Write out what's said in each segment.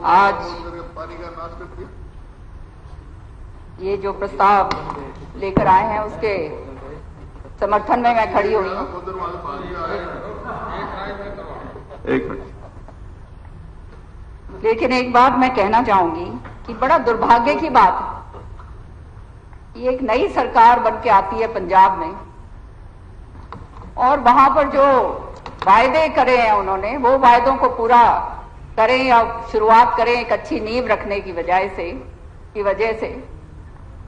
आज ये जो प्रस्ताव लेकर आए हैं उसके समर्थन में मैं खड़ी हुई हूँ। लेकिन एक बात मैं कहना चाहूंगी कि बड़ा दुर्भाग्य की बात है, ये एक नई सरकार बन के आती है पंजाब में और वहां पर जो वायदे करे हैं उन्होंने वो वायदों को पूरा करें या शुरुआत करें एक अच्छी नींव रखने की वजह से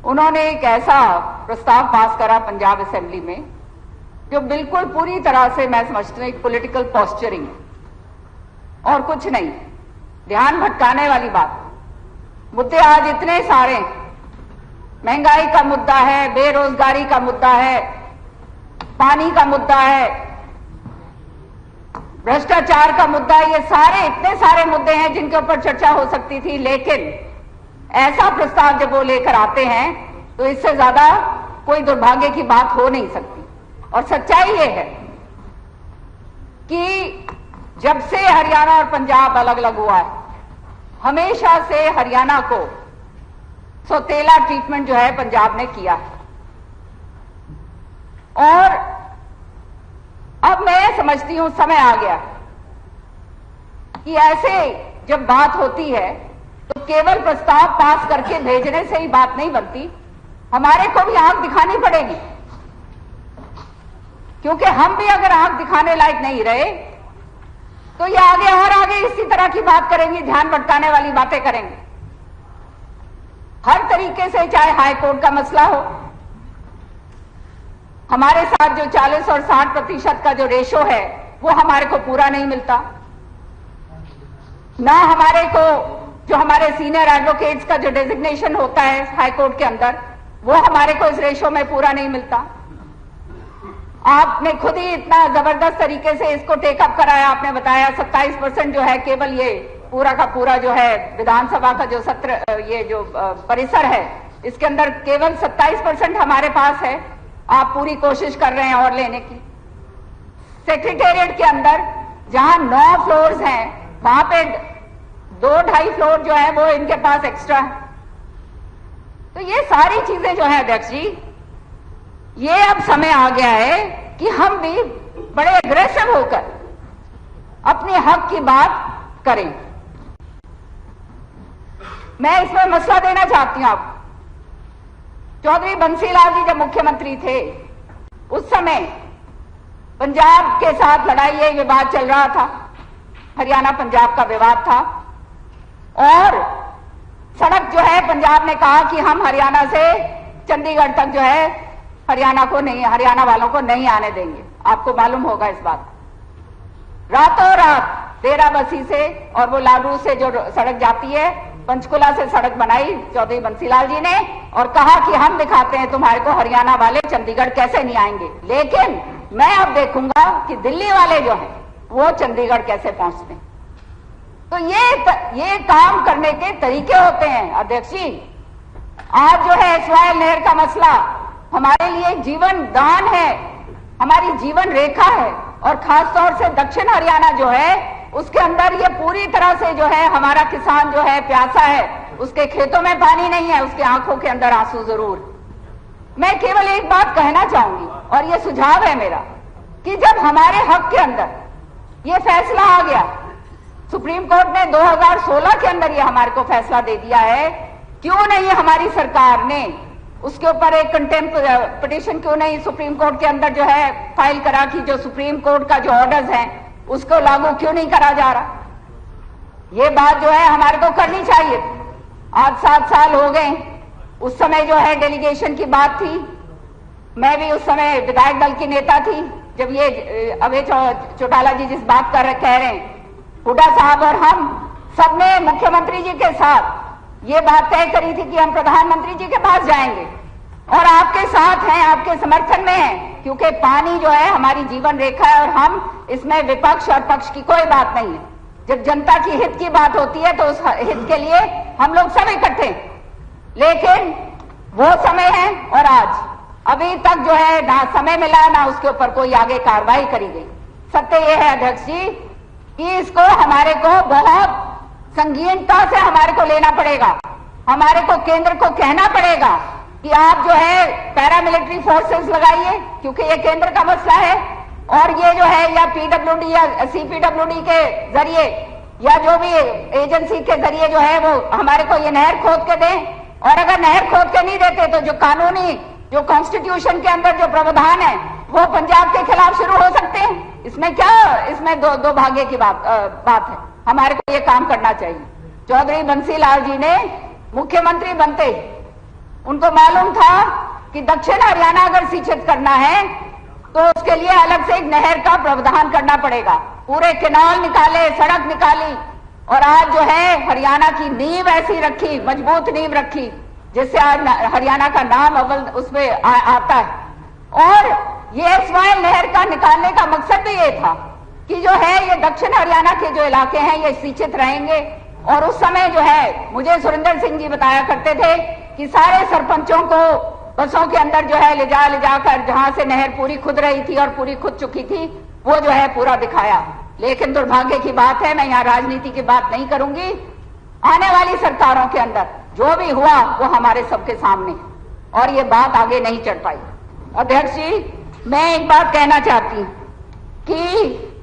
उन्होंने एक ऐसा प्रस्ताव पास करा पंजाब असेंबली में जो बिल्कुल पूरी तरह से मैं समझती हूँ एक पॉलिटिकल पॉस्चरिंग और कुछ नहीं, ध्यान भटकाने वाली बात। मुद्दे आज इतने सारे, महंगाई का मुद्दा है, बेरोजगारी का मुद्दा है, पानी का मुद्दा है, भ्रष्टाचार का मुद्दा है, ये सारे इतने सारे मुद्दे हैं जिनके ऊपर चर्चा हो सकती थी। लेकिन ऐसा प्रस्ताव जब वो लेकर आते हैं तो इससे ज्यादा कोई दुर्भाग्य की बात हो नहीं सकती। और सच्चाई ये है कि जब से हरियाणा और पंजाब अलग अलग हुआ है, हमेशा से हरियाणा को सौतेला ट्रीटमेंट जो है पंजाब ने किया है। और अब मैं समझती हूं समय आ गया कि ऐसे जब बात होती है तो केवल प्रस्ताव पास करके भेजने से ही बात नहीं बनती, हमारे को भी आंख दिखानी पड़ेगी। क्योंकि हम भी अगर आंख दिखाने लायक नहीं रहे तो ये आगे और आगे इसी तरह की बात करेंगे, ध्यान भटकाने वाली बातें करेंगे हर तरीके से, चाहे हाई कोर्ट का मसला हो, हमारे साथ जो 40 और 60% का जो रेशो है वो हमारे को पूरा नहीं मिलता, ना हमारे को जो हमारे सीनियर एडवोकेट्स का जो डेजिग्नेशन होता है हाई कोर्ट के अंदर वो हमारे को इस रेशो में पूरा नहीं मिलता। आपने खुद ही इतना जबरदस्त तरीके से इसको टेकअप कराया, आपने बताया 27% जो है केवल ये पूरा का पूरा जो है विधानसभा का जो सत्र, ये जो परिसर है इसके अंदर केवल 27% हमारे पास है। आप पूरी कोशिश कर रहे हैं और लेने की। सेक्रेटेरिएट के अंदर जहां 9 फ्लोर्स हैं वहां पे 2-2.5 फ्लोर जो है वो इनके पास एक्स्ट्रा है। तो ये सारी चीजें जो है अध्यक्ष जी, ये अब समय आ गया है कि हम भी बड़े एग्रेसिव होकर अपने हक की बात करें। मैं इसमें मसला देना चाहती हूं आपको। चौधरी बंसीलाल जी जब मुख्यमंत्री थे उस समय पंजाब के साथ लड़ाई, ये विवाद चल रहा था, हरियाणा पंजाब का विवाद था और सड़क जो है पंजाब ने कहा कि हम हरियाणा से चंडीगढ़ तक जो है हरियाणा वालों को नहीं आने देंगे। आपको मालूम होगा इस बात। रातों रात डेरा बसी से और वो लाडू से जो सड़क जाती है, पंचकुला से सड़क बनाई चौधरी बंसीलाल जी ने और कहा कि हम दिखाते हैं तुम्हारे को हरियाणा वाले चंडीगढ़ कैसे नहीं आएंगे। लेकिन मैं अब देखूंगा कि दिल्ली वाले जो हैं वो चंडीगढ़ कैसे पहुंचते हैं। तो ये काम करने के तरीके होते हैं अध्यक्ष जी। आज जो है SYL नहर का मसला हमारे लिए जीवन दान है, हमारी जीवन रेखा है और खासतौर से दक्षिण हरियाणा जो है उसके अंदर ये पूरी तरह से जो है हमारा किसान जो है प्यासा है, उसके खेतों में पानी नहीं है, उसके आंखों के अंदर आंसू जरूर। मैं केवल एक बात कहना चाहूंगी और ये सुझाव है मेरा कि जब हमारे हक के अंदर ये फैसला आ गया, सुप्रीम कोर्ट ने 2016 के अंदर ये हमारे को फैसला दे दिया है, क्यों नहीं हमारी सरकार ने उसके ऊपर एक कंटेम्प्ट पिटीशन क्यों नहीं सुप्रीम कोर्ट के अंदर जो है फाइल करा कि जो सुप्रीम कोर्ट का जो ऑर्डर्स हैं उसको लागू क्यों नहीं करा जा रहा। ये बात जो है हमारे को करनी चाहिए। आज 7 साल हो गए, उस समय जो है डेलीगेशन की बात थी, मैं भी उस समय विधायक दल की नेता थी जब ये अभय चौटाला जी जिस बात कह रहे हैं, हुड्डा साहब और हम सबने मुख्यमंत्री जी के साथ ये बात तय करी थी कि हम प्रधानमंत्री जी के पास जाएंगे और आपके साथ हैं, आपके समर्थन में हैं, क्योंकि पानी जो है हमारी जीवन रेखा है और हम इसमें विपक्ष और पक्ष की कोई बात नहीं है। जब जनता की हित की बात होती है तो उस हित के लिए हम लोग सब इकट्ठे। लेकिन वो समय है और आज अभी तक जो है ना समय मिला ना उसके ऊपर कोई आगे कार्रवाई करी गई। सत्य ये है अध्यक्ष जी कि इसको हमारे को बहुत संगीनता से हमारे को लेना पड़ेगा। हमारे को केंद्र को कहना पड़ेगा कि आप जो है पैरामिलिट्री फोर्सेस लगाइए, क्योंकि ये केंद्र का मसला है। और ये जो है या पीडब्ल्यूडी या सीपीडब्ल्यूडी के जरिए या जो भी एजेंसी के जरिए जो है वो हमारे को ये नहर खोद के दें। और अगर नहर खोद के नहीं देते तो जो कानूनी, जो कॉन्स्टिट्यूशन के अंदर जो प्रावधान है वो पंजाब के खिलाफ शुरू हो सकते हैं। इसमें क्या, इसमें दो भाग्य की बात है। हमारे को ये काम करना चाहिए। चौधरी बंसी लाल जी ने मुख्यमंत्री बनते ही उनको मालूम था कि दक्षिण हरियाणा अगर सिंचित करना है तो उसके लिए अलग से एक नहर का प्रावधान करना पड़ेगा। पूरे कैनाल निकाले, सड़क निकाली और आज जो है हरियाणा की नींव ऐसी रखी, मजबूत नींव रखी, जिससे आज हरियाणा का नाम अव्वल उसमें आता है। और ये एसवाइएल नहर का निकालने का मकसद भी ये था कि जो है ये दक्षिण हरियाणा के जो इलाके हैं ये सिंचित रहेंगे। और उस समय जो है मुझे सुरेंद्र सिंह जी बताया करते थे कि सारे सरपंचों को बसों के अंदर जो है ले जाकर जहां से नहर पूरी खुद रही थी और पूरी खुद चुकी थी वो जो है पूरा दिखाया। लेकिन दुर्भाग्य की बात है, मैं यहाँ राजनीति की बात नहीं करूंगी, आने वाली सरकारों के अंदर जो भी हुआ वो हमारे सबके सामने और ये बात आगे नहीं चढ़ पाई। अध्यक्ष जी, मैं एक बात कहना चाहती हूँ कि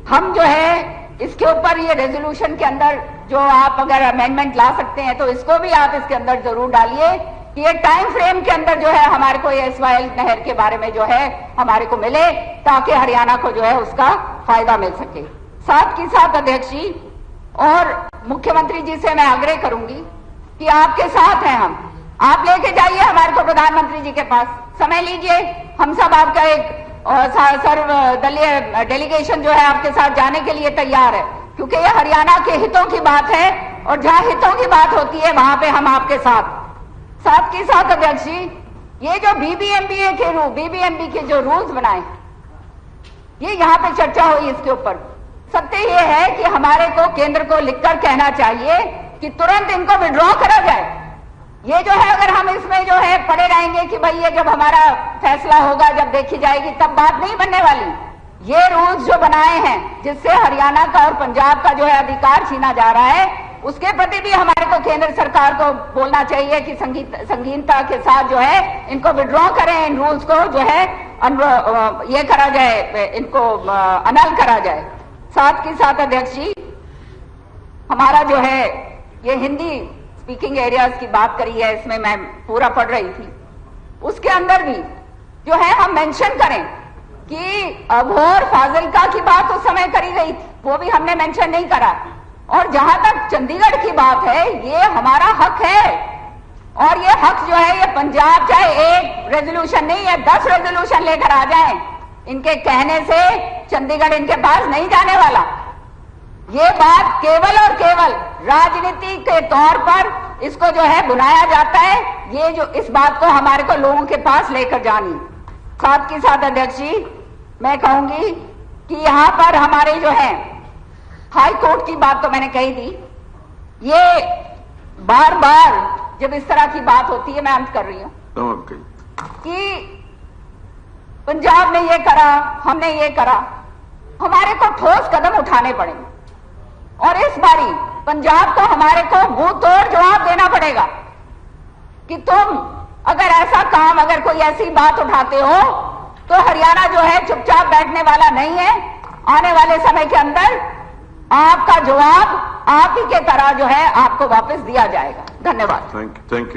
हम जो है इसके ऊपर ये रेजोल्यूशन के अंदर जो आप अगर अमेंडमेंट ला सकते हैं तो इसको भी आप इसके अंदर जरूर डालिए कि ये टाइम फ्रेम के अंदर जो है हमारे को ये एसवाइएल नहर के बारे में जो है हमारे को मिले, ताकि हरियाणा को जो है उसका फायदा मिल सके। साथ ही साथ अध्यक्ष जी और मुख्यमंत्री जी से मैं आग्रह करूंगी कि आपके साथ हैं हम, आप लेके जाइए हमारे को प्रधानमंत्री जी के पास, समय लीजिए। हम सब आपका एक सर्वदलीय डेलीगेशन जो है आपके साथ जाने के लिए तैयार है, क्योंकि ये हरियाणा के हितों की बात है और जहां हितों की बात होती है वहां पे हम आपके साथ ही साथ अध्यक्ष जी, ये जो बीबीएमबी के जो रूल्स बनाए, ये यहाँ पे चर्चा हुई, इसके ऊपर सत्य ये है कि हमारे को केंद्र को लिखकर कहना चाहिए कि तुरंत इनको विड्रॉ करा जाए। ये जो है अगर हम इसमें जो है पड़े रहेंगे कि भाई ये जब हमारा फैसला होगा, जब देखी जाएगी, तब बात नहीं बनने वाली। ये रूल्स जो बनाए हैं जिससे हरियाणा का और पंजाब का जो है अधिकार छीना जा रहा है, उसके प्रति भी हमारे को केंद्र सरकार को बोलना चाहिए कि संगीनता के साथ जो है इनको विड्रॉ करें, इन रूल्स को जो है ये करा जाए, इनको अनल करा जाए। साथ ही साथ अध्यक्ष जी, हमारा जो है ये हिंदी स्पीकिंग एरियाज की बात करी है, इसमें मैं पूरा पढ़ रही थी, उसके अंदर भी जो है हम मेंशन करें कि अघोर फाजिलका की बात उस समय करी गई थी, वो भी हमने मेंशन नहीं करा। और जहां तक चंडीगढ़ की बात है, ये हमारा हक है और ये हक जो है ये पंजाब चाहे एक रेजोल्यूशन नहीं है 10 रेजोल्यूशन लेकर आ जाए, इनके कहने से चंडीगढ़ इनके पास नहीं जाने वाला। ये बात केवल और केवल राजनीति के तौर पर इसको जो है बुलाया जाता है, ये जो इस बात को हमारे को लोगों के पास लेकर जानी। साथ ही साथ अध्यक्ष जी, मैं कहूंगी कि यहां पर हमारे जो है हाई कोर्ट की बात तो मैंने कही थी, ये बार बार जब इस तरह की बात होती है, मैं अंत कर रही हूं कि पंजाब ने ये करा, हमने ये करा, हमारे को ठोस कदम उठाने पड़ेंगे और इस बारी पंजाब को हमारे को मुंह तोड़ जवाब देना पड़ेगा कि तुम अगर ऐसा काम, अगर कोई ऐसी बात उठाते हो तो हरियाणा जो है चुपचाप बैठने वाला नहीं है। आने वाले समय के अंदर आपका जवाब आप ही के तरह जो है आपको वापस दिया जाएगा। धन्यवाद। Thank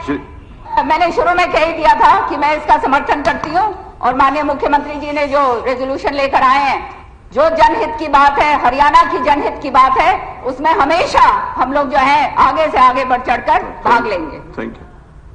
you. मैंने शुरू में कह ही दिया था कि मैं इसका समर्थन करती हूं और माननीय मुख्यमंत्री जी ने जो रेजोल्यूशन लेकर आए हैं, जो जनहित की बात है, हरियाणा की जनहित की बात है, उसमें हमेशा हम लोग जो है आगे से आगे बढ़ चढ़कर भाग लेंगे। Thank you.